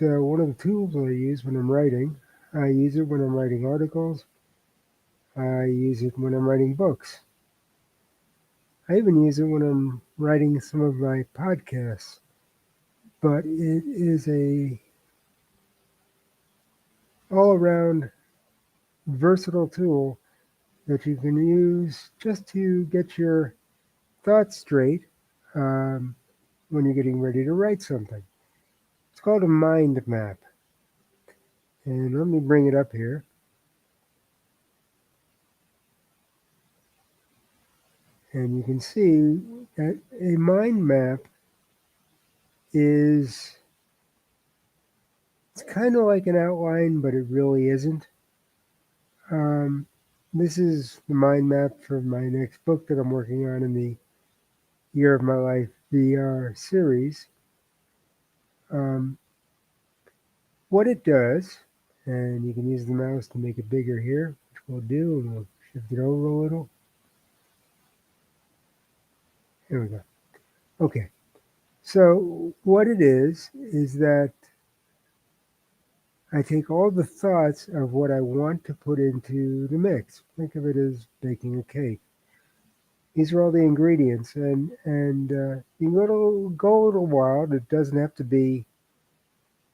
one of the tools I use when I'm writing. I use it when I'm writing articles. I use it when I'm writing books. I even use it when I'm writing some of my podcasts. But it is a all-around versatile tool that you can use just to get your thoughts straight um, when you're getting ready to write something. It's called a mind map. And let me bring it up here. And you can see that a mind map is, it's kind of like an outline, but it really isn't. Um, this is the mind map for my next book that I'm working on in the Year of My Life VR series. Um, what it does, and you can use the mouse to make it bigger here, which we'll do, and we'll shift it over a little. Here we go. Okay. So what it is that I take all the thoughts of what I want to put into the mix. Think of it as baking a cake. These are all the ingredients, and you go a little wild. It doesn't have to be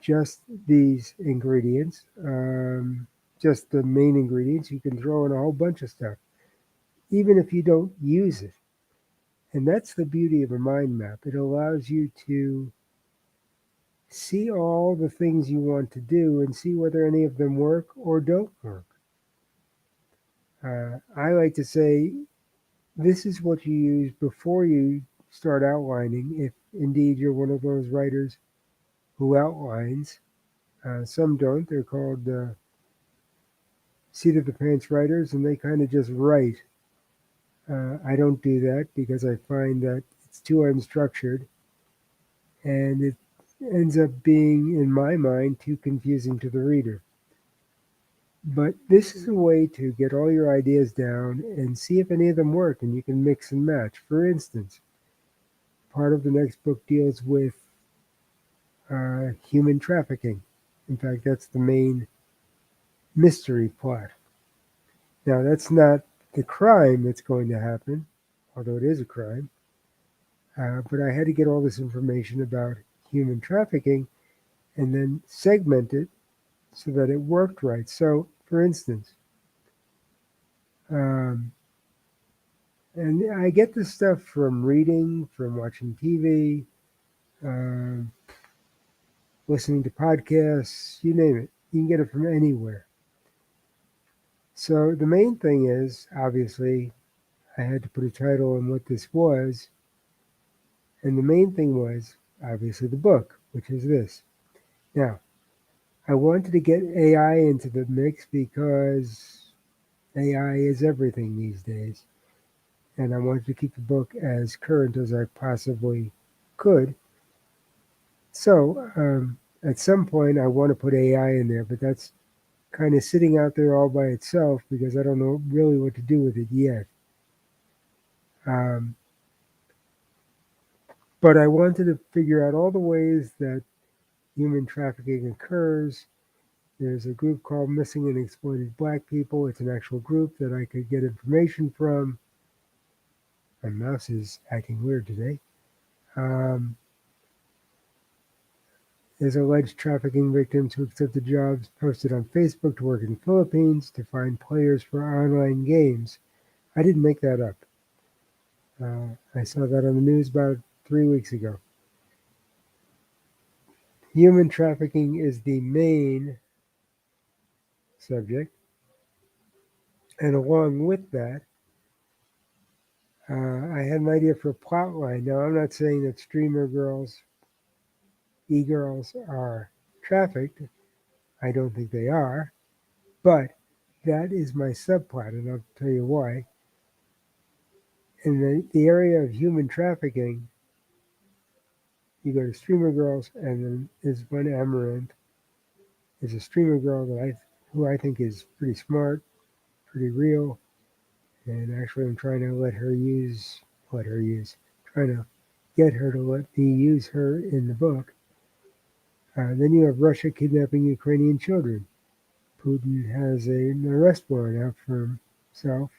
just these ingredients, just the main ingredients. You can throw in a whole bunch of stuff, even if you don't use it. And that's the beauty of a mind map. It allows you to see all the things you want to do and see whether any of them work or don't work. I like to say this is what you use before you start outlining, if indeed you're one of those writers who outlines. Some don't. They're called seat of the pants writers, and they kind of just write. I don't do that because I find that it's too unstructured and it ends up being, in my mind, too confusing to the reader. But this is a way to get all your ideas down and see if any of them work, and you can mix and match. For instance, part of the next book deals with human trafficking. In fact, that's the main mystery plot. Now, that's not the crime that's going to happen, although it is a crime. But I had to get all this information about human trafficking and then segment it so that it worked right. So, for instance, um, and I get this stuff from reading, from watching TV, um, listening to podcasts, you name it. You can get it from anywhere. So the main thing is, obviously, I had to put a title on what this was. And the main thing was, obviously, the book, which is this. Now, I wanted to get AI into the mix because AI is everything these days. And I wanted to keep the book as current as I possibly could. So, at some point, I want to put AI in there, but that's kind of sitting out there all by itself because I don't know really what to do with it yet. Um, but I wanted to figure out all the ways that human trafficking occurs. There's a group called Missing and Exploited Black People. It's an actual group that I could get information from. My mouse is acting weird today. Um, there's alleged trafficking victims who accepted jobs posted on Facebook to work in the Philippines to find players for online games. I didn't make that up. I saw that on the news about 3 weeks ago. Human trafficking is the main subject, and along with that, I had an idea for a plot line. Now, I'm not saying that streamer girls, e-girls, are trafficked. I don't think they are, but that is my subplot, and I'll tell you why. In the area of human trafficking, you go to streamer girls, and then there's one Amaranth. There's a streamer girl who I think is pretty smart, pretty real, and actually I'm trying to trying to get her to let me use her in the book. Then you have Russia kidnapping Ukrainian children. Putin has an arrest warrant out for himself.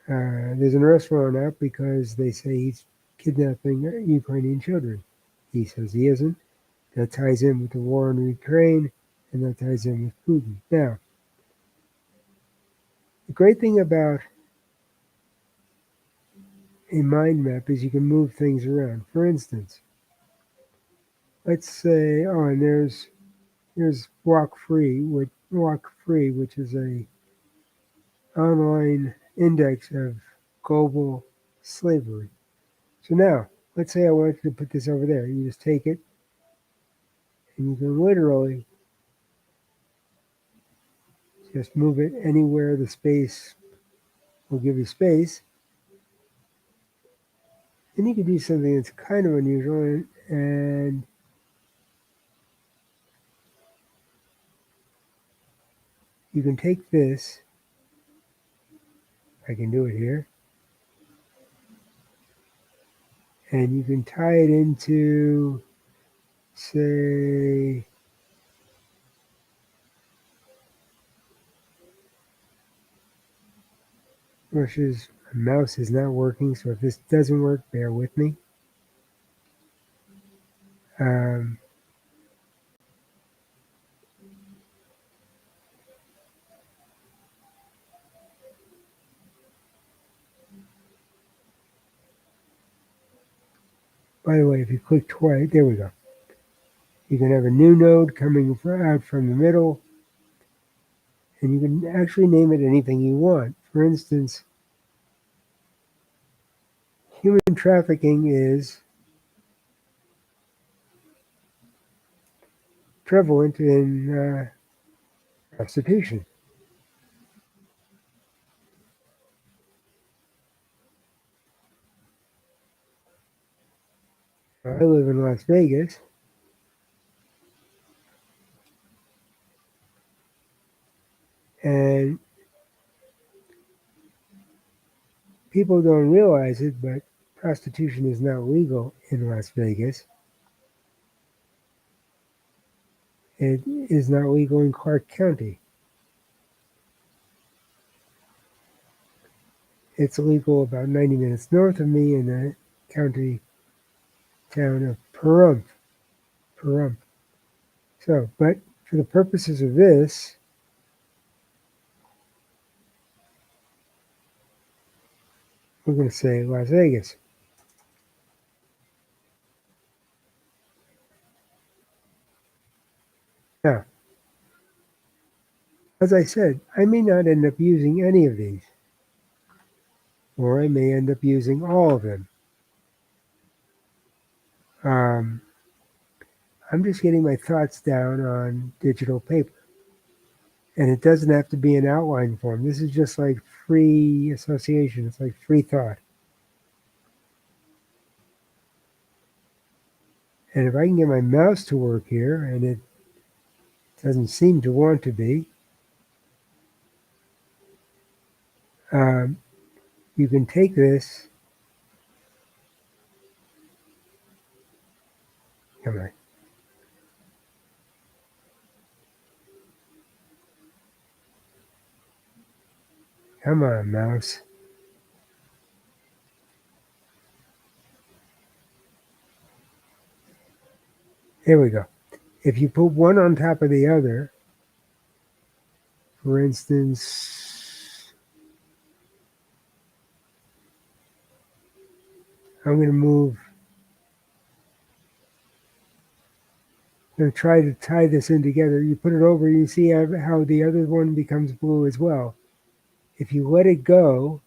There's an arrest warrant out because they say he's kidnapping Ukrainian children. He says he isn't. That ties in with the war in Ukraine, and that ties in with Putin. Now, the great thing about a mind map is you can move things around. For instance, let's say, oh, and there's Walk Free, which is a online index of global slavery. So now, let's say I wanted to put this over there. You just take it, and you can literally just move it anywhere the space will give you space. And you can do something that's kind of unusual, and you can take this. I can do it here. And you can tie it into, say, Russia's mouse is not working, so if this doesn't work, bear with me. Um, by the way, if you click twice, there we go. You can have a new node coming out from the middle, and you can actually name it anything you want. For instance, human trafficking is prevalent in prostitution. I live in Las Vegas, and people don't realize it, but prostitution is not legal in Las Vegas. It is not legal in Clark County. It's illegal about 90 minutes north of me in the county town of Pahrump. Pahrump. So, but for the purposes of this, we're going to say Las Vegas. Now, as I said, I may not end up using any of these, or I may end up using all of them. Um, I'm just getting my thoughts down on digital paper. And it doesn't have to be an outline form. This is just like free association. It's like free thought. And if I can get my mouse to work here, and it doesn't seem to want to be, um, you can take this. Come on. Come on, mouse. Here we go. If you put one on top of the other, for instance, I'm going to move. I'm going to try to tie this in together. You put it over, you see how the other one becomes blue as well. If you let it go,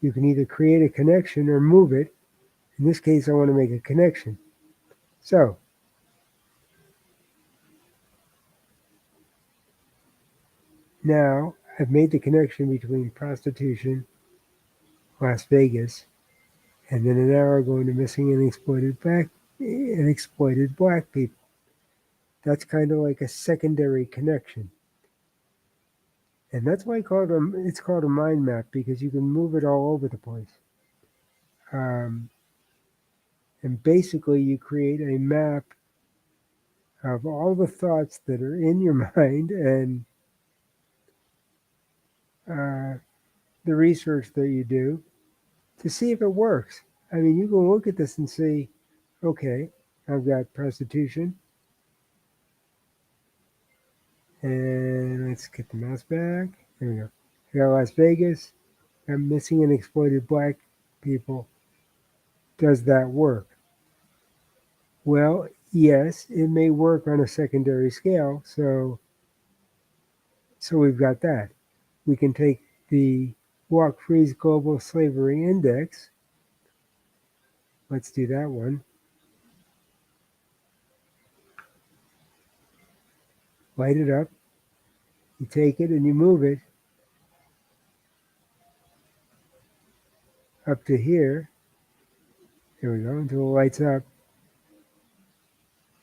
you can either create a connection or move it. In this case, I want to make a connection. So, now I've made the connection between prostitution, Las Vegas, and then an arrow going to missing and exploited black people. That's kind of like a secondary connection. And that's why it's called a mind map, because you can move it all over the place. Um, And basically, you create a map of all the thoughts that are in your mind and uh, the research that you do to see if it works. I mean, you can look at this and see, okay, I've got prostitution, and let's get the mouse back. There we go. I got Las Vegas. I'm missing and exploited black people. Does that work? Well, yes, it may work on a secondary scale. So we've got that. We can take the Walk Free's Global Slavery Index. Let's do that one. Light it up. You take it and you move it up to here. There we go, until it lights up.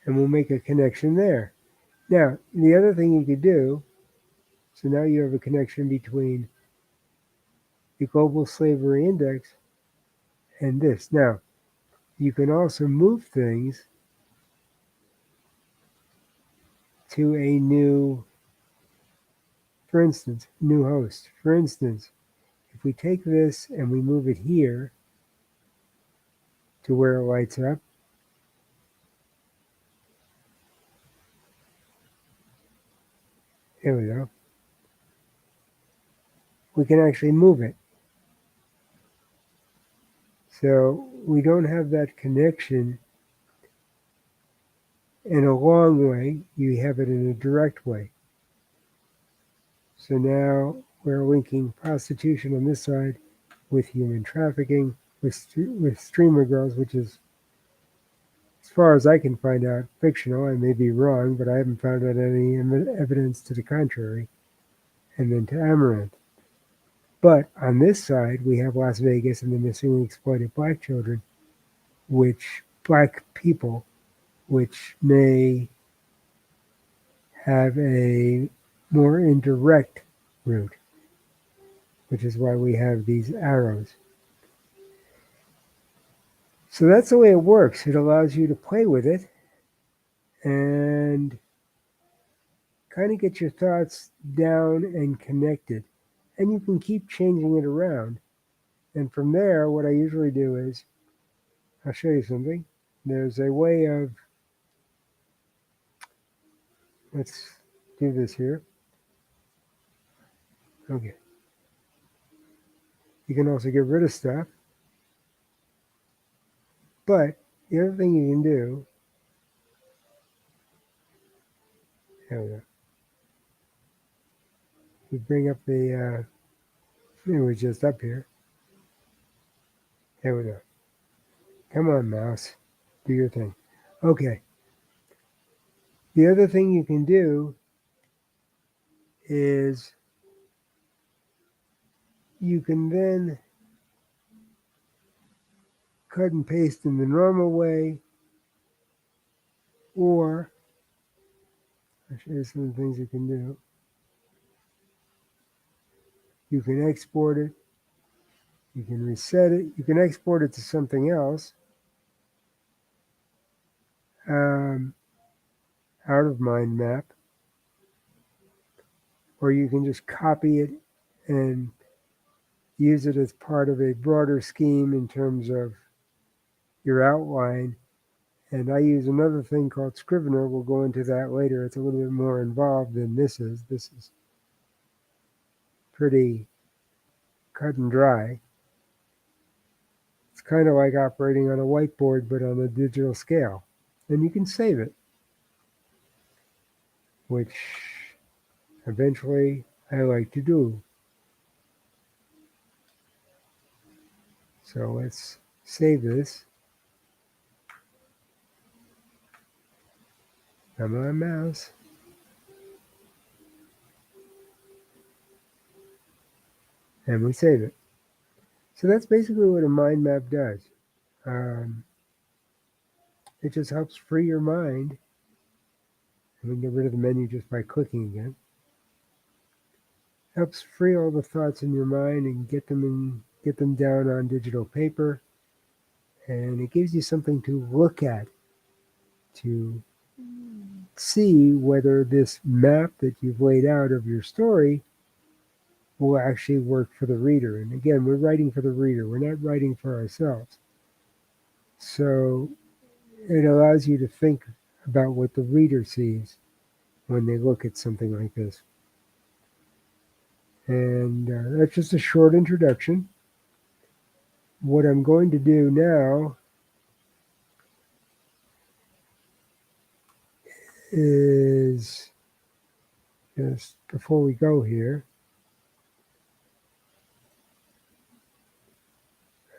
And we'll make a connection there. Now, the other thing you could do, so now you have a connection between the Global Slavery Index and this. Now, you can also move things to a new, for instance, new host. For instance, if we take this and we move it here to where it lights up, there we go. We can actually move it. So we don't have that connection in a long way. You have it in a direct way. So now we're linking prostitution on this side with human trafficking, with streamer girls, which is, as far as I can find out, fictional. I may be wrong, but I haven't found out any evidence to the contrary. And then to Amaranth. But on this side, we have Las Vegas and the missing and exploited black children, black people, which may have a more indirect route, which is why we have these arrows. So that's the way it works. It allows you to play with it and kind of get your thoughts down and connected. And you can keep changing it around. And from there, what I usually do is, I'll show you something. There's a way of, let's do this here. Okay. You can also get rid of stuff. But the other thing you can do, there we go. We bring up the, it was just up here. There we go. Come on, mouse. Do your thing. Okay. The other thing you can do is you can then cut and paste in the normal way, or I'll show you some of the things you can do. You can export it. You can reset it. You can export it to something else. Out of mind map. Or you can just copy it and use it as part of a broader scheme in terms of your outline. And I use another thing called Scrivener. We'll go into that later. It's a little bit more involved than this is. This is pretty cut and dry. It's kind of like operating on a whiteboard, but on a digital scale. And you can save it, which eventually I like to do. So let's save this. Come on, mouse. And we save it. So that's basically what a mind map does. It just helps free your mind. And we can get rid of the menu just by clicking again. Helps free all the thoughts in your mind and get them down on digital paper and it gives you something to look at to Mm. see whether this map that you've laid out of your story will actually work for the reader. And again, we're writing for the reader, we're not writing for ourselves. So it allows you to think about what the reader sees when they look at something like this. And that's just a short introduction. What I'm going to do now is just before we go here,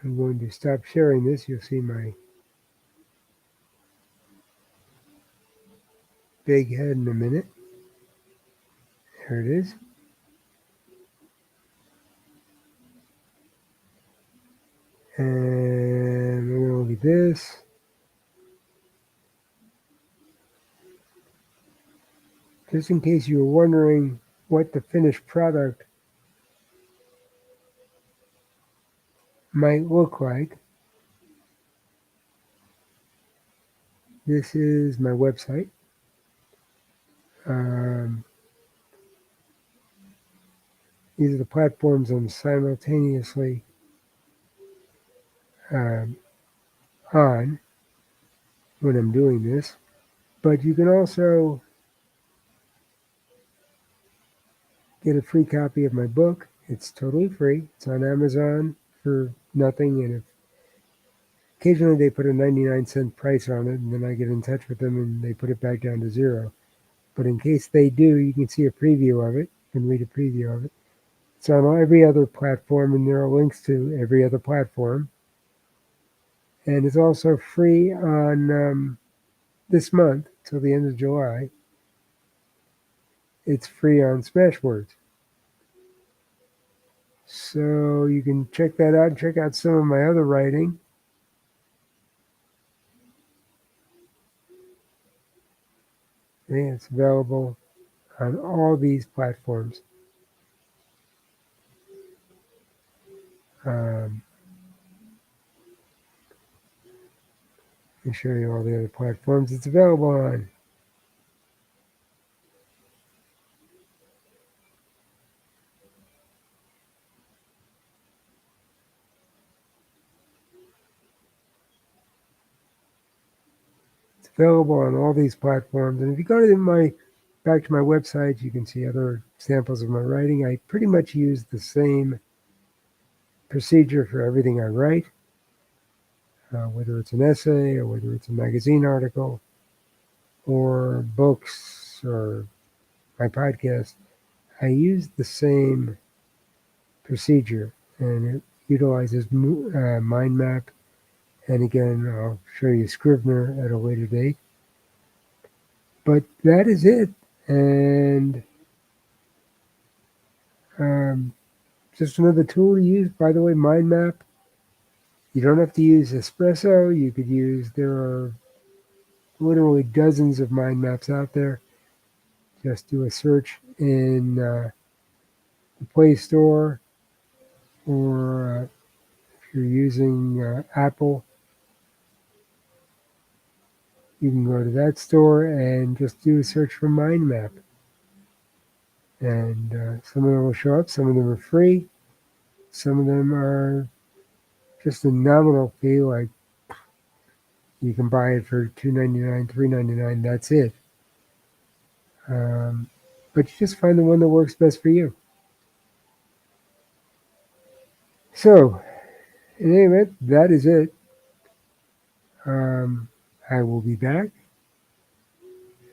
I'm going to stop sharing this. You'll see my big head in a minute. There it is. And we're going to look at this. Just in case you were wondering what the finished product might look like, this is my website. Um, these are the platforms I'm simultaneously um, on when I'm doing this. But you can also get a free copy of my book. It's totally free. It's on Amazon for nothing. And if occasionally they put a 99-cent price on it, and then I get in touch with them and they put it back down to zero. But in case they do, you can see a preview of it. You can read a preview of it. It's on every other platform, and there are links to every other platform. And it's also free on this month till the end of July. It's free on Smashwords. So you can check that out and check out some of my other writing. And it's available on all these platforms. Um, let me show you all the other platforms it's available on. It's available on all these platforms. And if you go to back to my website, you can see other samples of my writing. I pretty much use the same procedure for everything I write, whether it's an essay or whether it's a magazine article or books or my podcast. I use the same procedure, and it utilizes mind map. And again, I'll show you Scrivener at a later date. But that is it. And um, just another tool to use. By the way, mind map. You don't have to use Espresso. You could use, there are literally dozens of mind maps out there. Just do a search in the Play Store, or if you're using Apple, you can go to that store and just do a search for mind map. And some of them will show up. Some of them are free. Some of them are just a nominal fee, like you can buy it for $2.99, $3.99. That's it. Um, but you just find the one that works best for you. So, in any event, that is it. Um, I will be back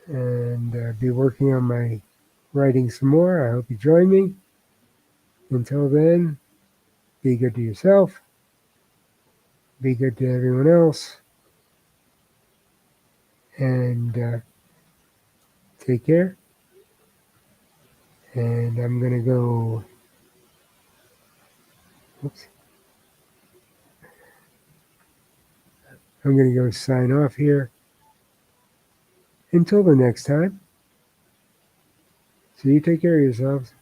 and be working on my writing some more. I hope you join me. Until then, be good to yourself, be good to everyone else, and take care. And I'm going to go, oops, I'm going to go sign off here. Until the next time. So you take care of yourselves.